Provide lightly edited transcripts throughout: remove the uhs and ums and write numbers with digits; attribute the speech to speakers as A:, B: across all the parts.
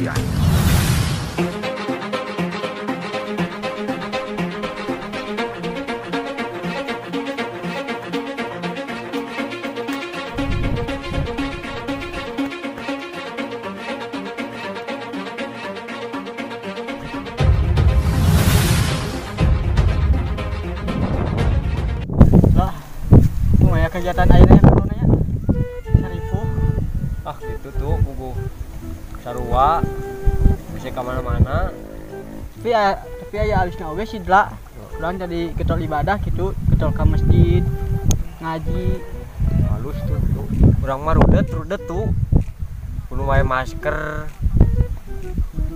A: latihan.
B: Kegiatan akhirnya corona Sarifu
C: gitu tuh buku sarua bisa kemana-mana
B: tapi ya alisnya oge sidla orang jadi ketol ibadah gitu, ketol ke masjid ngaji
C: halus tuh orang mah rudet tuh kudu wae masker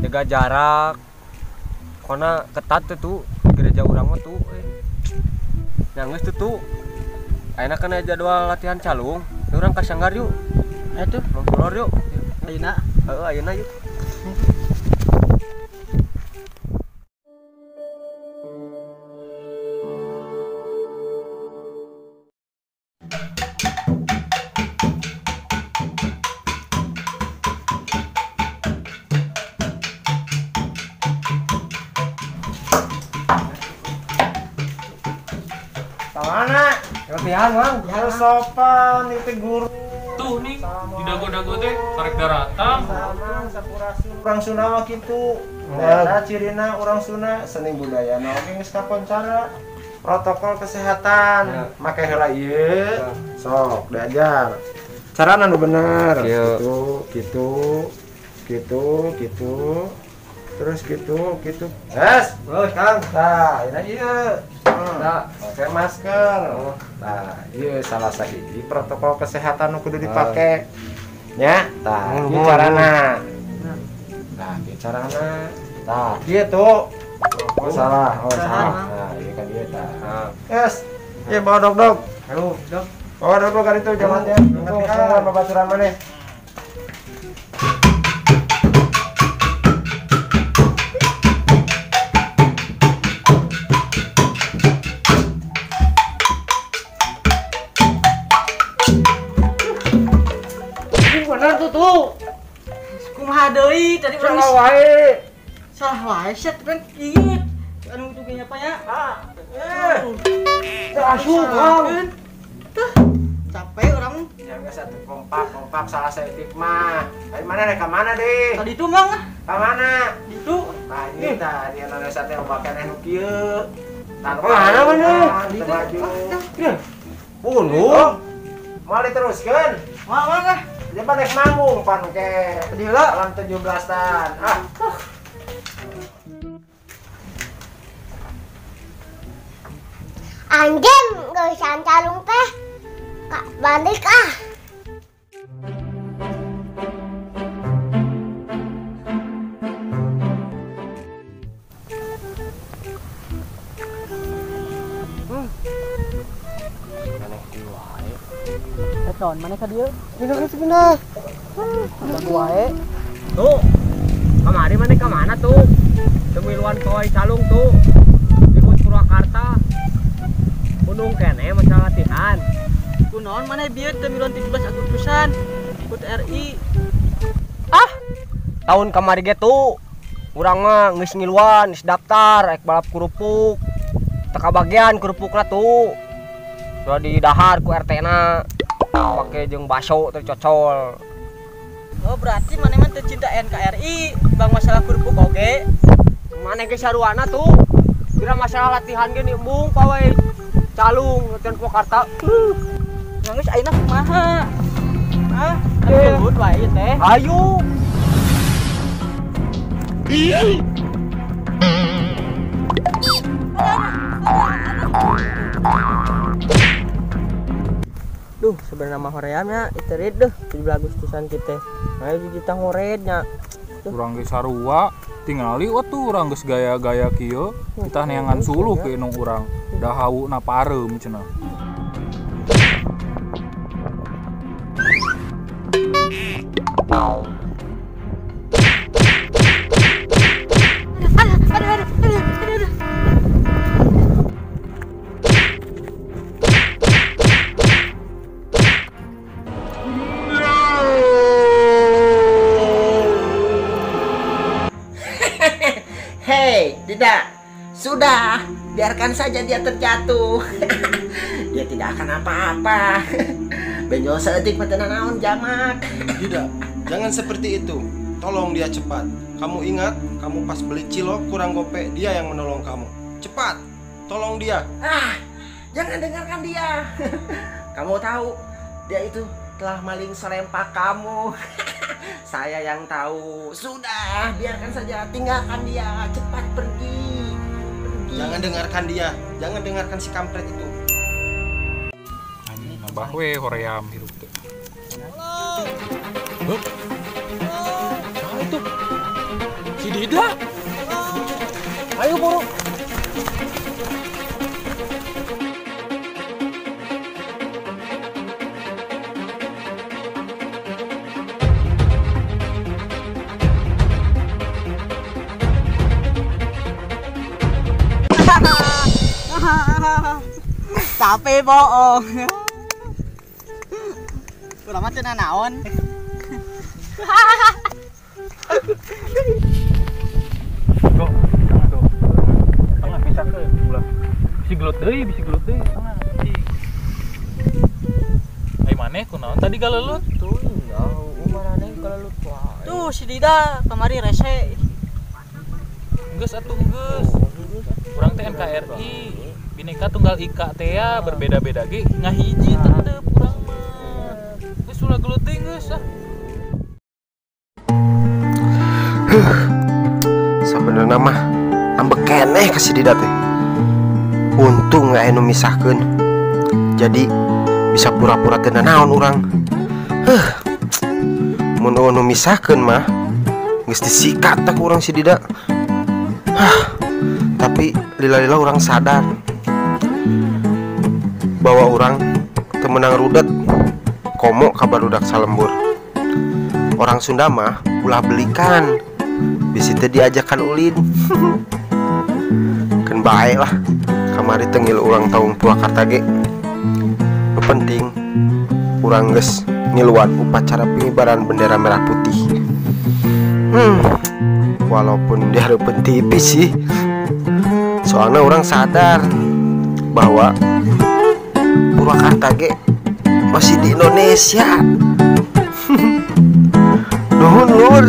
C: jaga jarak karena ketat tuh di gereja urang mah tuh nangis tuh enak kan jadwal latihan calung, orang ke Sanggar yuk.
B: Itu
C: nongkrong yuk.
B: ayeuna.
C: Ayeuna yuk.
D: Kemana?
C: Latihan, Bang.
D: Harus sopan, itu guru.
E: Tuh nih, di dago-dago teh tarik daratan.
D: Sama sapurasu urang Sunda mah kitu. Eta cirina urang Sunda seni budayana oge geus kakoncara. Protokol kesehatan, make heula ieu. Sok diajar. Cara anu bener. Gitu. Terus gitu. Yes, terus Kang. Tah, ieu. Pakai masker. Nah, iya salah sahiji protokol kesehatan nu kudu dipake. Nya, tah, ieu carana. Nah, ieu carana. Tah, kitu. Oh, salah. Nah, ieu kan ieu tah. Yes. Ieu bawa dog. Ayo, dog. Bawa dog ka ditu jalan ya. Ngomong babaturan maneh.
B: Kumaha deui tadi urang salah wae set kan ieu anu tugenya apa ya
D: Asuh, Bang.
B: Tuh capek urang
D: Yang satu kompak salah setik mah. Dari mana rek ka mana deh?
B: tadi itu mang
D: Ka mana?
B: itu
D: Nah, ini tadi Indonesia teh bakane nu kieu. Tanpa
C: mana mana?
D: Di baju.
C: Bunuh.
D: Mau diteruskeun?
B: mah
D: Dia balik manggung pan ke
B: tadi heula
D: alam 17-an.
F: Anjing, gak usah calung teh. Kak, balik ah.
B: Tahun mana ka dieu? Sebentar. Ada wae.
C: Tuh. Kamari mana ke mana tuh? Temiluan koi calung tuh. Ikut Purwakarta. Gunung kene masalah latihan.
B: Kunaon mana bieu temiluan 17 Agustusan. Ikut RI.
C: Tahun kamari ge tuh. Urang mah geus ngiluan, geus daftar ek balap kerupuk. Teka bagian kerupukna tuh. Sudah didahar ku RT-na. Pakai jeung baso tercocol.
B: Oh berarti mana mah tercinta NKRI bang masalah kerupuk oge.
C: Mana ge saruana tuh. Kira masalah latihan ge niembung pawe calung latihan Purwakarta.
B: Nangis ayeuna kumaha? Hah? Atuh wae teh.
C: Ayo.
B: Duh, sebenarnya mah horeamnya iterit deh 17 Agustusan kita. Nah, kita ngorednya.
E: Urang ge sarua tingali tuh urang geus gaya-gaya kieu kita neangan suluh ke inung urang da hauna pareum cenah.
A: Hei, tidak. Sudah, biarkan saja dia terjatuh. Dia tidak akan apa-apa. Benjol seetik patena naon jamak.
D: Tidak, jangan seperti itu. Tolong dia cepat. Kamu ingat, kamu pas beli cilok kurang gope, dia yang menolong kamu. Cepat, tolong dia.
A: Jangan dengarkan dia. Kamu tahu, dia itu telah maling serempak kamu. Saya yang tahu. Sudah, biarkan saja, tinggalkan dia. Cepat pergi.
D: Jangan dengarkan dia. Jangan dengarkan si kampret itu.
E: Nambah we hoream hirup teh. Huh? Nah, itu si Dida. Ayo buru.
B: Capek bohong. Udah mah cenah naon.
E: Go. Tengah bisa ke ulah. Bisi gelut deui, tengah. Ai maneh kunaon tadi galelut?
C: Tuh, umaraneh galelut wae.
B: Tuh si Dida kemari rese.
E: Geus atuh geus. Urang teh NKRI. Bineka Tunggal Ika teh berbeda-beda ge ngahiji tetep urang mah. Geus ulah gelut teh geus ah.
D: Sebenarnya mah ambek keneh ka si Dida teh. Untung nggak anu misahkeun. Jadi bisa pura-pura teu naon urang. Mun anu misahkeun mah geus disikat tak urang si Dida. Tapi lila-lila urang sadar bahwa orang temenang rudet komo kabar rudak salembur. Orang Sunda mah ulah belikan bisi teh diajakan ulin. Kan bae lah kamari tengil urang taung Purwakarta ge. Nu penting urang geus ngiluan upacara pengibaran bendera merah putih. Walaupun dia hareupeun tipis sih. Soalnya orang sadar bahwa Purwakarta ge masih di Indonesia. Nuhun lur.